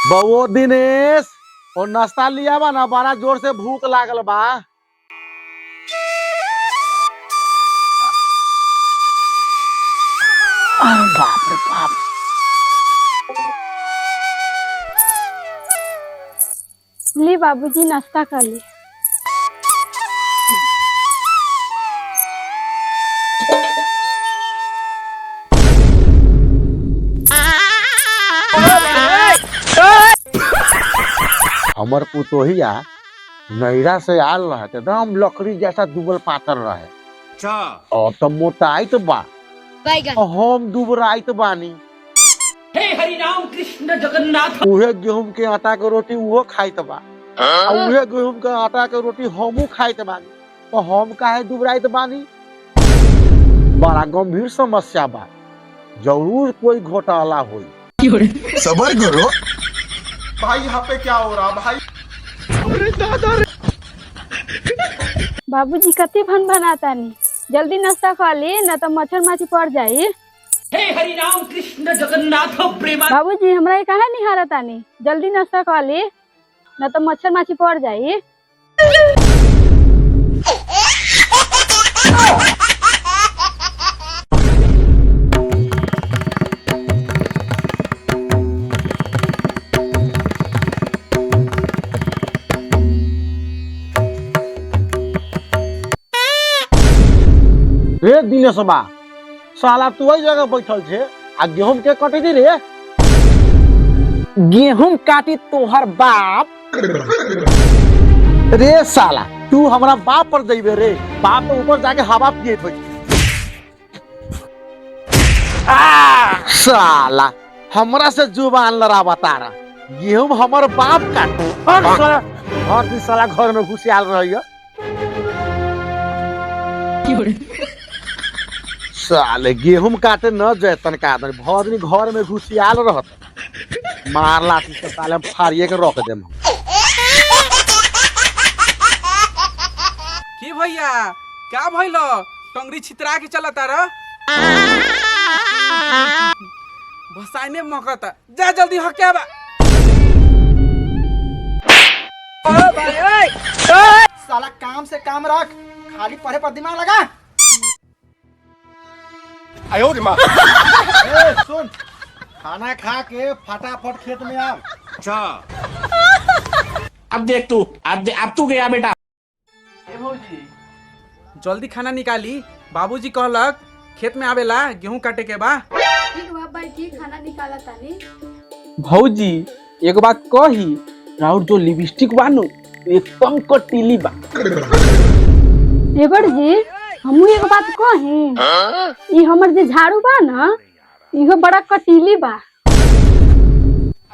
बउओ दिनेश और नाश्ता लिया बा ना, बड़ा जोर से भूख लागल बा। बाप रे बाप। ली बाबूजी नाश्ता कर ली। हमर पुतोहिया नैरा से आल रहे एकदम लकड़ी जैसा दुबल पातर रहे। अच्छा और तो मोटाइत बा, हम दुबराइत बानी। हे हरि राम कृष्ण जगन्नाथ। उहे गेहूं के आटा के रोटी उहो खाइत बा, और उहे गेहूं के आटा के रोटी हमू खाइत बानी। तो हम काहे दुबराइत बानी? बड़ा गंभीर समस्या बा, जरूर कोई घोटाला होई। सबर करो भाई, यहाँ पे क्या हो रहा भाई? बाबूजी कति भन बनाता नहीं, जल्दी नाश्ता खा ली न तो मच्छर माछी पड़ जाई। हे हरि राम कृष्ण जगन्नाथ प्रेमा। बाबूजी हमरा ये काहे निहारता नहीं, जल्दी नाश्ता खा ली न तो मच्छर माछी पड़ जाई। रे दिनेश बा, साला तू वही जगह बैठल छे आ गेहूं के कटे दी रे। गेहूं काटी तोहर बाप। रे साला तू हमरा बाप पर देबे रे, बाप तो ऊपर जाके हवा पिए होई। साला हमरा से जुबान लड़ावा तारा, गेहूं हमर बाप काटो। हर दिन साला घर में घुसियाल रहियो। साले गेहूं काटे न जैतन का आदमी भर दिन घर में घुसियाल रहत। मार लाठी से साले फाड़िए के रख देम। की भैया क्या भइलो, टंगरी छितरा के चलता र? भसाइने मकता, जा जल्दी हके बा। ओ भाई ओए साला काम से काम रख, खाली पढ़े पर दिमाग लगा। आयो रे माँ। ए, सुन, खाना खा के फटाफट खेत में आ। अच्छा अब देख तू, अब तू गया बेटा। ए भौजी जल्दी खाना निकाली, बाबूजी कहलक खेत में आवेला गेहूं काटे के बा। ठीक बा, बैठी खाना निकाला तानी। भौजी एक बात कही, राउर जो लिपस्टिक बानो एकदम कटीली बा। देवर जी हमू एक बात कही, ई हमर जे झाड़ू बा ना, इहो बड़ा कटीली बा।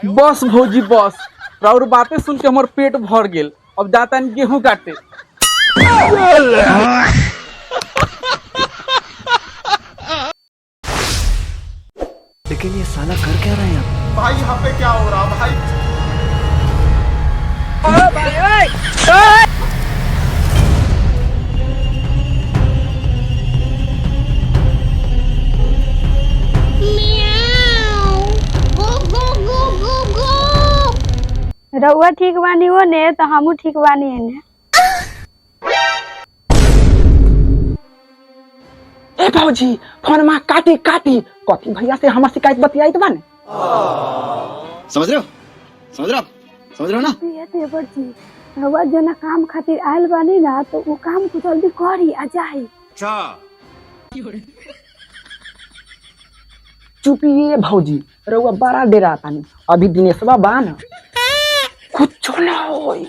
बस भौजी बस, राउर बातें सुन के हमर पेट भर गेल। अब जाता नहीं गेहूं काटे। लेकिन ये साला कर क्या रहे हैं? भाई, यहाँ पे क्या हो रहा भाई? ओ भाई ओए रउआ ठीक बानी ओने तो हमू ठीक बानी एने। ए भौजी फोन में काटी काटी कथी भैया से हमर शिकायत बतियाई तो बाने। समझ रहे हो? समझ रहे हो ना? ये देवर जी रउआ जो ना काम खातिर आयल बानी ना, तो वो काम को जल्दी करी आ जाई। अच्छा चुपिए भौजी, रउआ बड़ा डेरा तानी। अभी दिनेशवा बा ना, कुछ ना होई,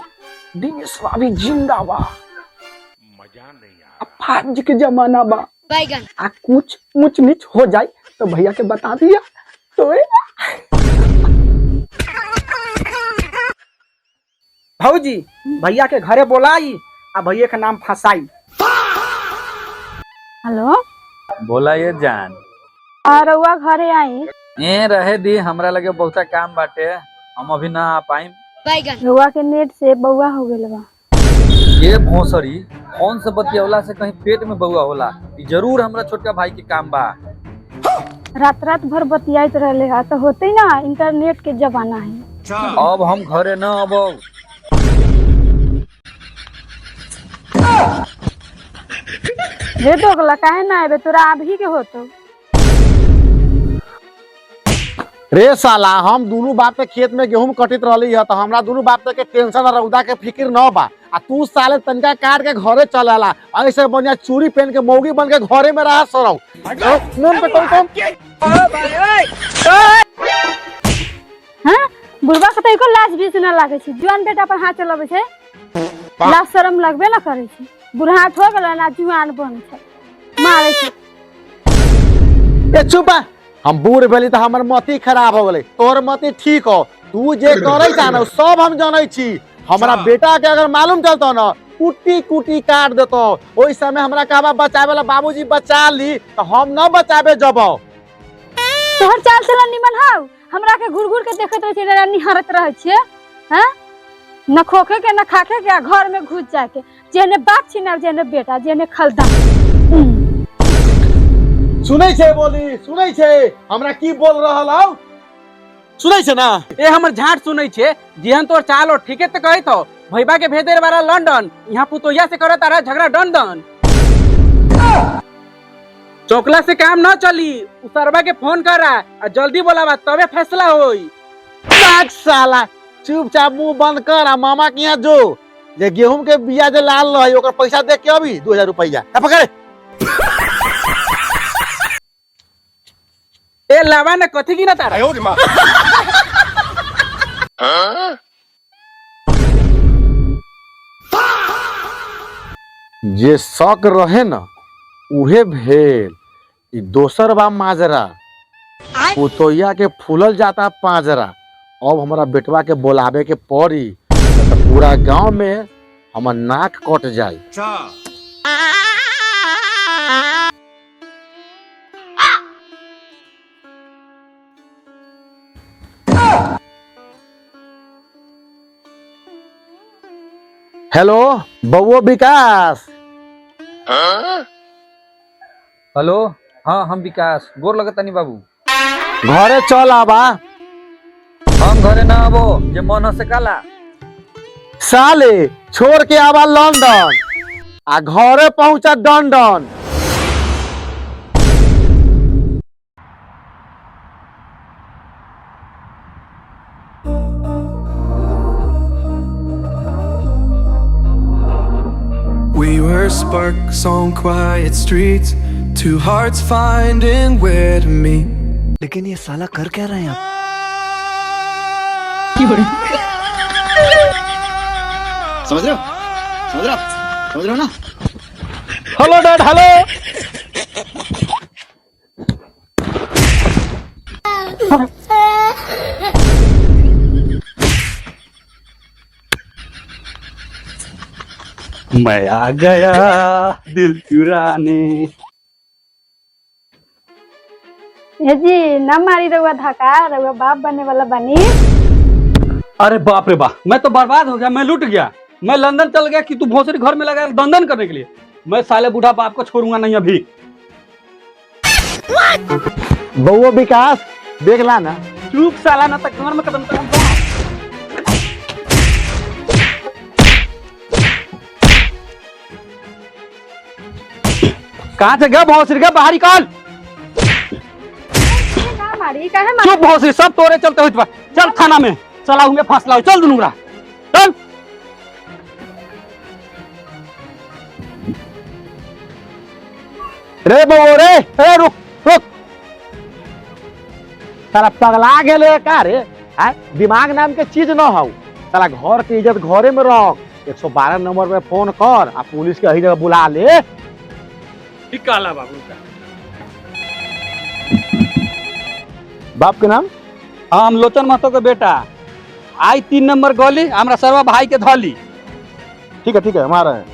दिनेशवा भी जिंदा बा। मजा नहीं आ, 5G के जमाना बा। आ कुछ ऊंच नीच हो जाए तो भैया के बता दिया तो। भौजी भैया के घरे बोलाई आ भैया के नाम फंसाई। हेलो बोला ये जान। रउआ घरे आई। ए रहे दी, हमरा लगे बहुत काम बाटे, हम अभी ना आ पाइम। रउआ के नेट से बउआ हो गेल बा। ये भोसरी फोन से बतियौला से कहीं पेट में बउआ होला? ई जरूर हमरा छोटका भाई के काम बा। रात रात भर बतियाइत रहले है तो होते ना, इंटरनेट के जमाना है। अब हम घरे न अब रे दोगला काहे ना आबे, तोरा अभी के होतो। रे साला हम दोनों बाप के खेत में गेहूं कटित रहली है तो हमरा दोनों बाप के टेंशन और रौदा के फिक्र न बा। आ तू साले तनका काट के घरे चल आला, ऐसे बढ़िया चूड़ी पहन के मौगी बन के घरे में रहा सो मन पे हां बुढ़वा के तो लाज भी सुना लागे छै, जवान बेटा पर हाथ चलाबे छै, लाज शरम लगबे ना करे छै। बुढ़ा हो गेल ना, जुआन बन छै, मारे छै। ए चुप, हम बूढ़ भेली तो हमर मति खराब हो गई, तोर मति ठीक हो। तू जे करे छ ना सब हम जानै छी। हमरा बेटा के अगर मालूम चलतो ना कुटी कुटी काट देतो। ओई समय हमरा कहबा बचावे वाला बाबूजी बचा ली तो हम न बचावे जबो। तोहर चाल चलन निमन हाउ, हमरा के घुर घुर के देखत रह छै, निहारत रह छै। हैं न खोखे के न खाखे के, घर में घुस जाए के, जेने बाप छिना जेने बेटा जेने खलदा। सुनै छै बोली, सुनै छै हमरा की बोल रहल हौ, सुनै छै ना? ए हमर झाट सुनै छे, जेहन तोर चाल हो ठीके त कहि तो भैबा के भेदे बारा लंदन, यहाँ पुतोया से करत आ झगड़ा डंडन। चौकला से काम न चली, उसरबा के फोन करा आ जल्दी बोलावा तबे फैसला होई। नाक साला चुपचाप मुंह बंद कर आ मामा के यहाँ जो, जे गेहूं के बिया जे लाल रही ओकर पैसा दे के अभी 2000 रुपया पकड़। ए लावा ने कथी की ना तारा जे शक रहे ना उहे भेल। ई दोसर बा माजरा, पुतोया के फूलल जाता पाजरा। अब हमारा बेटवा के बोलावे के पड़ी तो पूरा गांव में हमर नाक कट जाए। हेलो बउओ विकास। हेलो, हाँ हम विकास गोर लगतानी बाबू। घरे चल आबा। हम घरे ना आबो, जे मन हो से काला। साले छोड़ के आबा लंदन आ घरे पहुंचा डंडन। We were sparks on quiet streets, two hearts finding where to meet. लेकिन ये साला कर क्या रहे हैं आप? समझ रहे हो? समझ रहे हो? समझ रहे हो ना? Hello dad, hello. मैं आ गया दिल चुराने। हे जी न मारी रहुआ धक्का, रहुआ बाप बनने वाला बनी। अरे बाप रे बाप, मैं तो बर्बाद हो गया, मैं लूट गया। मैं लंदन चल गया कि तू भोसड़ी घर में लगा दंदन करने के लिए। मैं साले बूढ़ा बाप को छोड़ूंगा नहीं अभी। बउओ विकास देख ला ना। चुप साला, ना तक घर में कदम कदम। कहाँ से गया भोसड़ी का, बाहर निकाल। ना मारी काहे मारी? चुप भोसड़ी, सब तोरे चलते हुए चल थाना में, चला हूँ फैसला, चल दुनूरा चल। रे बउओ रे, ए रुक रुक। साला पगला गेले का रे? आ दिमाग नाम के चीज न हो। साला घर की इज्जत घरे में रख। 112 नंबर पे फोन कर आ पुलिस के अही जगह बुला ले। काला बाबू का बाप के नाम? हम लोचन महतो के बेटा। आई 3 नंबर गली, हमरा सर्वा भाई के धली। ठीक है हमारा है।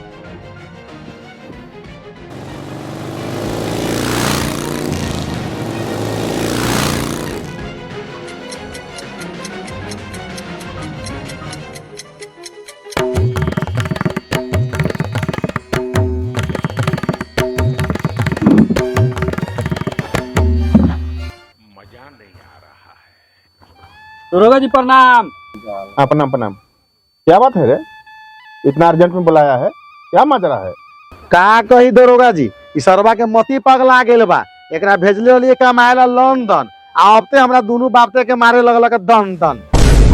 दरोगा जी प्रणाम। प्रणाम प्रणाम। क्या बात है रे, इतना अर्जेंट में बुलाया है, क्या माजरा है? का कही दरोगा जी, ई सरवा के मती पगला गेल बा। एकरा भेजले होलिए कमाए ला लंदन, आ अब ते हमरा दोनों बापते के मारे लगलक दन दन।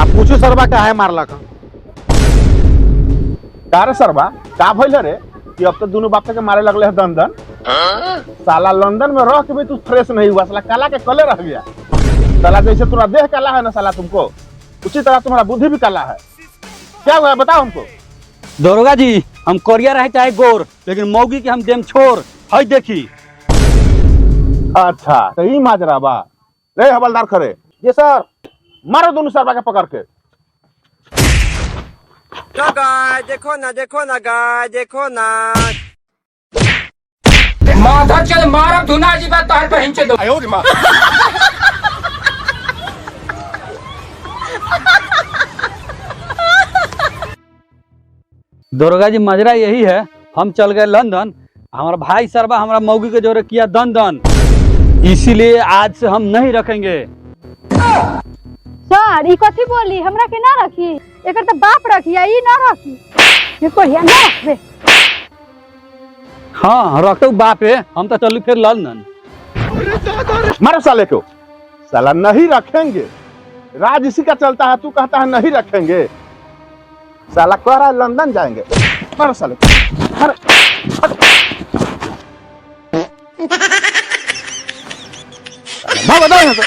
आ पूछू सरवा काहे मारलक? का रे सरवा, का भइल रे कि अब तो दोनों बाप के मारे लगले है दन दन? साला लंदन में रह के भी तू फ्रेश नहीं हुआ, साला काला के कले रह गया। साला जैसे तुम्हारा देह काला है ना साला, तुमको उसी तरह तुम्हारा बुद्धि भी काला है। क्या हुआ बताओ हमको। दरोगा जी हम कोरिया रहे चाहे गोर, लेकिन मौगी के हम देम छोर। हई देखी। अच्छा तो ही माजरा बा। रे हवलदार खरे, ये सर मारो दोनों सरवा के पकड़ के। गाय देखो ना गाय देखो ना। माधा चल मारब धुना जी बात तार पे हिंचे दो। दरोगा जी मजरा यही है, हम चल गए लंदन, हमारा भाई सरबा हमारा मौगी के जोरे किया दन दन, इसीलिए आज से हम नहीं रखेंगे। सर ई कथी बोली, हमरा के ना रखी? एकर तो बाप रखी, ई ना रखी। ये कोरिया ना रखबे। हाँ रखते बाप है, हम तो चलू फिर लंदन। मारो साले को। साला नहीं रखेंगे, राज इसी का चलता है, तू कहता है नहीं रखेंगे। साला कह रहा है लंदन जाएंगे। मारो साले को। मारो। भाग बताओ यहाँ से।